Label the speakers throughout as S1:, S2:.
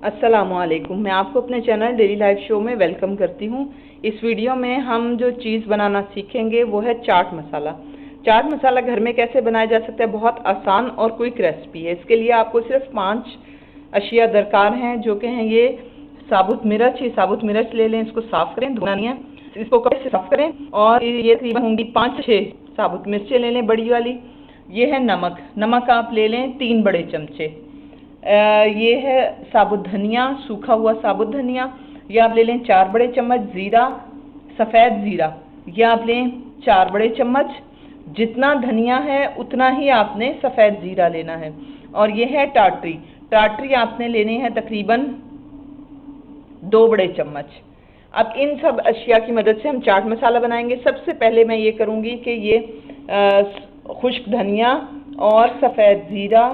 S1: अस्सलामुअलैकुम। मैं आपको अपने चैनल डेली लाइफ शो में वेलकम करती हूँ। इस वीडियो में हम जो चीज़ बनाना सीखेंगे वो है चाट मसाला। चाट मसाला घर में कैसे बनाया जा सकता है, बहुत आसान और क्विक रेसिपी है। इसके लिए आपको सिर्फ 5 अशिया दरकार हैं, जो कि हैं ये साबुत मिर्च। ये साबुत मिर्च ले लें, इसको साफ़ करें, धोना नहीं है, इसको कपड़े से साफ़ करें। और ये तकरीबन होंगी 5-6 साबुत मिर्चें ले लें, बड़ी वाली। ये है नमक। नमक आप ले लें 3 बड़े चमचे। ये है साबुत धनिया, सूखा हुआ साबुत धनिया, ये आप ले लें 4 बड़े चम्मच। ज़ीरा, सफ़ेद ज़ीरा, ये आप लें 4 बड़े चम्मच। जितना धनिया है उतना ही आपने सफ़ेद ज़ीरा लेना है। और ये है टाटरी। टाटरी आपने लेने हैं तकरीबन 2 बड़े चम्मच। अब इन सब अशिया की मदद से हम चाट मसाला बनाएंगे। सबसे पहले मैं ये करूँगी कि ये खुश्क धनिया और सफ़ेद ज़ीरा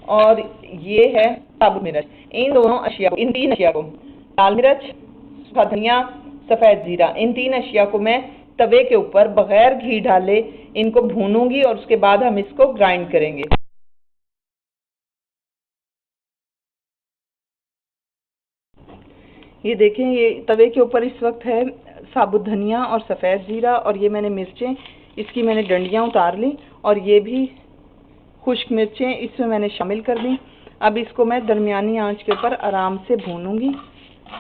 S1: और ये है साबुत मिर्च, इन दोनों अशिया को, इन 3 अशिया को, लाल मिर्च, सूखा धनिया, सफ़ेद ज़ीरा, इन 3 अशिया को मैं तवे के ऊपर बगैर घी डाले इनको भूनूंगी और उसके बाद हम इसको ग्राइंड करेंगे। ये देखें, ये तवे के ऊपर इस वक्त है साबुत धनिया और सफ़ेद ज़ीरा, और ये मैंने मिर्चें, इसकी मैंने डंडियाँ उतार ली, और ये भी खुश्क मिर्चें इसमें मैंने शामिल कर दी। अब इसको मैं दरमियानी आंच के ऊपर आराम से भूनूंगी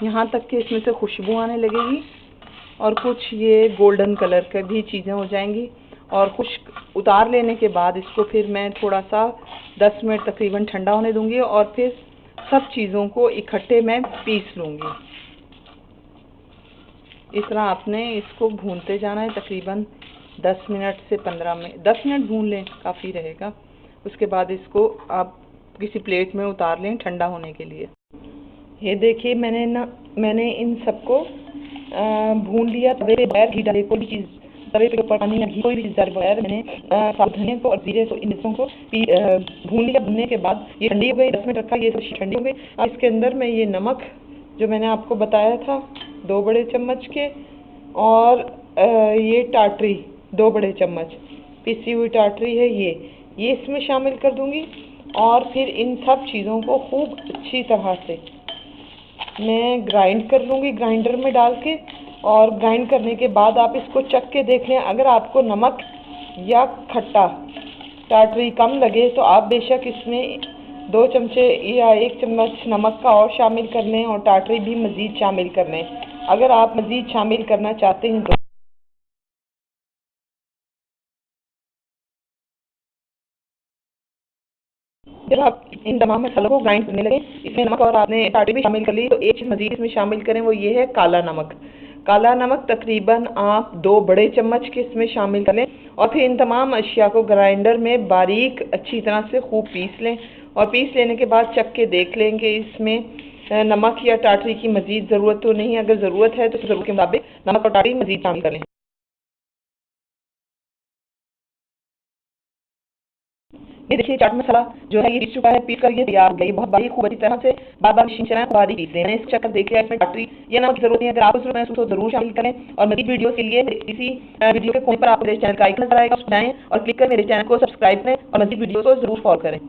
S1: यहाँ तक कि इसमें से खुशबू आने लगेगी और कुछ ये गोल्डन कलर की भी चीज़ें हो जाएंगी। और खुश्क उतार लेने के बाद इसको फिर मैं थोड़ा सा 10 मिनट तकरीबन ठंडा होने दूंगी और फिर सब चीज़ों को इकट्ठे मैं पीस लूँगी। इस तरह आपने इसको भूनते जाना है, तकरीबन 10 मिनट से 15 मिनट, 10 मिनट भून लें, काफ़ी रहेगा। उसके बाद इसको आप किसी प्लेट में उतार लें ठंडा होने के लिए। ये देखिए, मैंने इन सबको भून लिया तवे पे बगैर घी डाले। कोई भी चीज़ तवे पे ऊपर पानी या घी कोई भी चीज़ डाले बगैर मैंने साबुत धनिया को और जीरे को, इन मिर्चों को भून लिया। भूनने के बाद ये ठंडी हो गई, 10 मिनट रखा, ये सब ठंडी हो गई। अब इसके अंदर मैं ये नमक जो मैंने आपको बताया था 2 बड़े चम्मच के, और ये टाटरी 2 बड़े चम्मच पिसी हुई टाटरी है, ये इसमें शामिल कर दूंगी। और फिर इन सब चीज़ों को खूब अच्छी तरह से मैं ग्राइंड कर लूँगी ग्राइंडर में डाल के। और ग्राइंड करने के बाद आप इसको चख के देख लें। अगर आपको नमक या खट्टा टाटरी कम लगे तो आप बेशक इसमें 2 चमचे या 1 चम्मच नमक का और शामिल कर लें और टाटरी भी मज़ीद शामिल कर लें। अगर आप मज़ीद शामिल करना चाहते हैं तो जब आप इन तमाम मसालों को ग्राइंड करने लगे, इसमें नमक और आपने टाटरी भी शामिल कर ली, तो एक चीज़ मज़ीद इसमें शामिल करें, वो ये है काला नमक। काला नमक तकरीबन आप 2 बड़े चम्मच के इसमें शामिल कर लें। और फिर इन तमाम अशिया को ग्राइंडर में बारीक अच्छी तरह से खूब पीस लें। और पीस लेने के बाद चख के देख लेंगे इसमें नमक या टाटरी की मज़ीद ज़रूरत तो नहीं है। अगर ज़रूरत है तो ज़रूरत के मुताबिक नमक और टाटरी मज़ीद शामिल कर लें। ये देखिए, चाट मसाला जो है ये पीस चुका है, पीस कर ये तैयार हो गया। ये बहुत बारीक खूब अच्छी तरह से बार-बार मशीन चलाएं, बारीक पीस लें। इसको चक्कर देख लिया, इसमें टाटरी या नमक की जरूरत नहीं है। अगर आपको जरूरत है तो जरूर शामिल करें। और मज़ीद वीडियो के लिए इसी वीडियो के कोने पर आपको मेरे चैनल का आइकन नजर आएगा, उस पर जाएं और क्लिक कर मेरे चैनल को सब्सक्राइब करें और मज़ीद वीडियो को जरूर फॉलो करें।